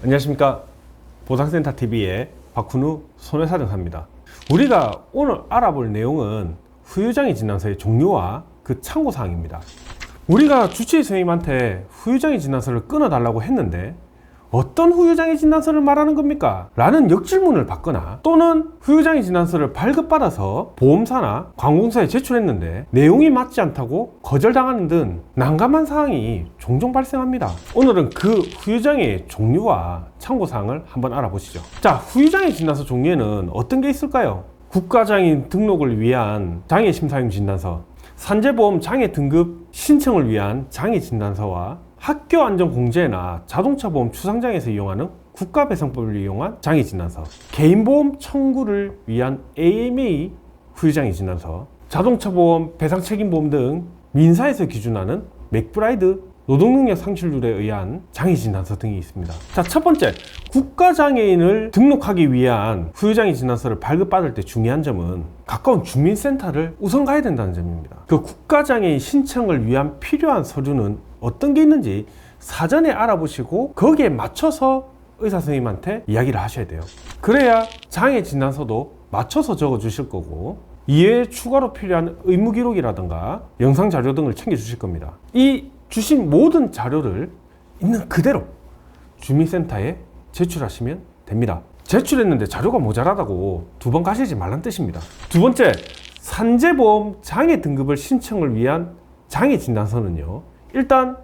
안녕하십니까. 보상센터TV의 박훈우 손해사정사입니다. 우리가 오늘 알아볼 내용은 후유장애 진단서의 종류와 그 참고사항입니다. 우리가 주치의 선생님한테 후유장애 진단서를 끊어달라고 했는데 어떤 후유장애 진단서를 말하는 겁니까? 라는 역질문을 받거나 또는 후유장애 진단서를 발급받아서 보험사나 관공서에 제출했는데 내용이 맞지 않다고 거절당하는 등 난감한 사항이 종종 발생합니다. 오늘은 그 후유장애의 종류와 참고사항을 한번 알아보시죠. 자, 후유장애 진단서 종류에는 어떤 게 있을까요? 국가장애인 등록을 위한 장애심사용 진단서, 산재보험 장애 등급 신청을 위한 장애 진단서와 학교안전공제나 자동차보험 추상장애에서 이용하는 국가배상법을 이용한 장애진단서, 개인보험 청구를 위한 AMA 후유장애 진단서, 자동차보험, 배상책임보험 등 민사에서 기준하는 맥브라이드 노동능력 상실률에 의한 장애진단서 등이 있습니다. 자, 첫 번째, 국가장애인을 등록하기 위한 후유장애 진단서를 발급받을 때 중요한 점은 가까운 주민센터를 우선 가야 된다는 점입니다. 그 국가장애인 신청을 위한 필요한 서류는 어떤 게 있는지 사전에 알아보시고 거기에 맞춰서 의사 선생님한테 이야기를 하셔야 돼요. 그래야 장애 진단서도 맞춰서 적어 주실 거고, 이외에 추가로 필요한 의무 기록이라든가 영상 자료 등을 챙겨 주실 겁니다. 이 주신 모든 자료를 있는 그대로 주민센터에 제출하시면 됩니다. 제출했는데 자료가 모자라다고 두 번 가시지 말란 뜻입니다. 두 번째, 산재보험 장애 등급을 신청을 위한 장애 진단서는요, 일단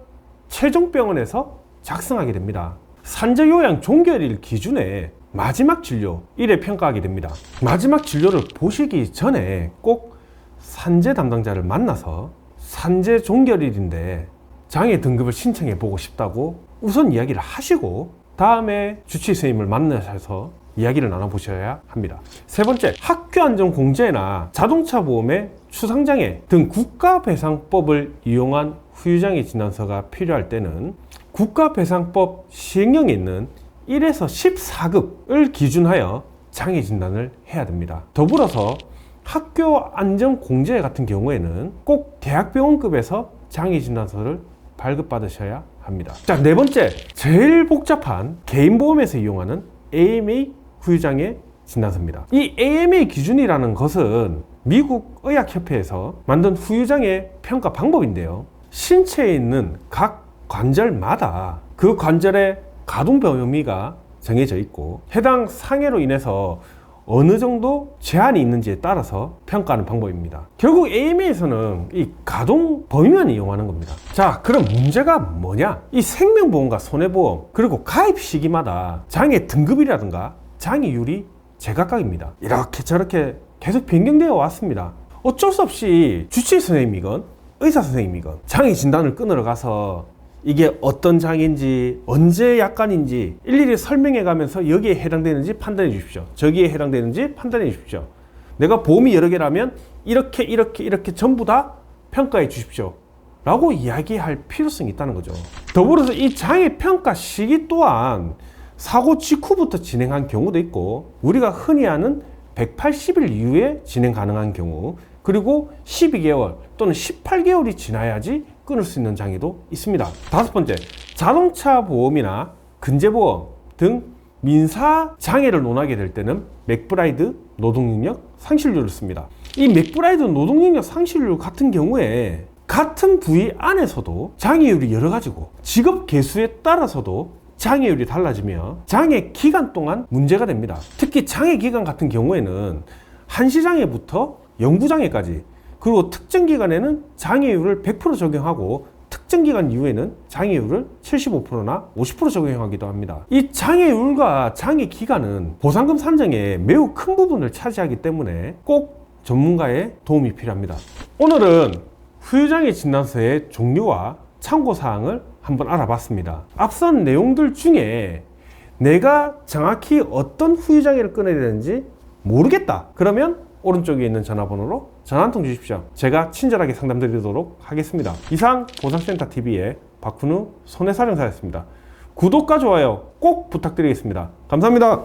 최종병원에서 작성하게 됩니다. 산재요양 종결일 기준에 마지막 진료 1회 평가하게 됩니다. 마지막 진료를 보시기 전에 꼭 산재 담당자를 만나서 산재 종결일인데 장애 등급을 신청해 보고 싶다고 우선 이야기를 하시고 다음에 주치의 선생님을 만나셔서 이야기를 나눠보셔야 합니다. 세 번째, 학교안전공제나 자동차보험의 추상장애 등 국가배상법을 이용한 후유장애 진단서가 필요할 때는 국가배상법 시행령에 있는 1에서 14급을 기준하여 장애 진단을 해야 됩니다. 더불어서 학교안전공제 같은 경우에는 꼭 대학병원급에서 장애 진단서를 발급받으셔야 합니다. 자, 네 번째, 제일 복잡한 개인보험에서 이용하는 AMA 후유장애 진단서입니다. 이 AMA 기준이라는 것은 미국 의학협회에서 만든 후유장애 평가 방법인데요, 신체에 있는 각 관절마다 그 관절의 가동 범위가 정해져 있고 해당 상해로 인해서 어느 정도 제한이 있는지에 따라서 평가하는 방법입니다. 결국 AMA에서는 이 가동 범위만 이용하는 겁니다. 자, 그럼 문제가 뭐냐? 이 생명보험과 손해보험 그리고 가입 시기마다 장애 등급이라든가 장애율이 제각각입니다. 이렇게 저렇게 계속 변경되어 왔습니다. 어쩔 수 없이 주치의 선생님이건 의사 선생님이건 장애 진단을 끊으러 가서 이게 어떤 장애인지 언제 약관인지 일일이 설명해 가면서 여기에 해당되는지 판단해 주십시오. 저기에 해당되는지 판단해 주십시오. 내가 보험이 여러 개라면 이렇게 전부 다 평가해 주십시오 라고 이야기할 필요성이 있다는 거죠. 더불어서 이 장애 평가 시기 또한 사고 직후부터 진행한 경우도 있고 우리가 흔히 아는 180일 이후에 진행 가능한 경우, 그리고 12개월 또는 18개월이 지나야지 끊을 수 있는 장애도 있습니다. 다섯 번째, 자동차 보험이나 근제보험 등 민사 장애를 논하게 될 때는 맥브라이드 노동능력 상실률을 씁니다. 이 맥브라이드 노동능력 상실률 같은 경우에 같은 부위 안에서도 장애율이 여러 가지고 직업 개수에 따라서도 장애율이 달라지며 장애 기간 동안 문제가 됩니다. 특히 장애 기간 같은 경우에는 한시장애부터 영구장애까지, 그리고 특정 기간에는 장애율을 100% 적용하고 특정 기간 이후에는 장애율을 75%나 50% 적용하기도 합니다. 이 장애율과 장애 기간은 보상금 산정에 매우 큰 부분을 차지하기 때문에 꼭 전문가의 도움이 필요합니다. 오늘은 후유장애 진단서의 종류와 참고사항을 한번 알아봤습니다. 앞선 내용들 중에 내가 정확히 어떤 후유장애를 끊어야 되는지 모르겠다 그러면 오른쪽에 있는 전화번호로 전화 한 통 주십시오. 제가 친절하게 상담드리도록 하겠습니다. 이상 보상센터TV의 박훈우 손해사정사였습니다. 구독과 좋아요 꼭 부탁드리겠습니다. 감사합니다.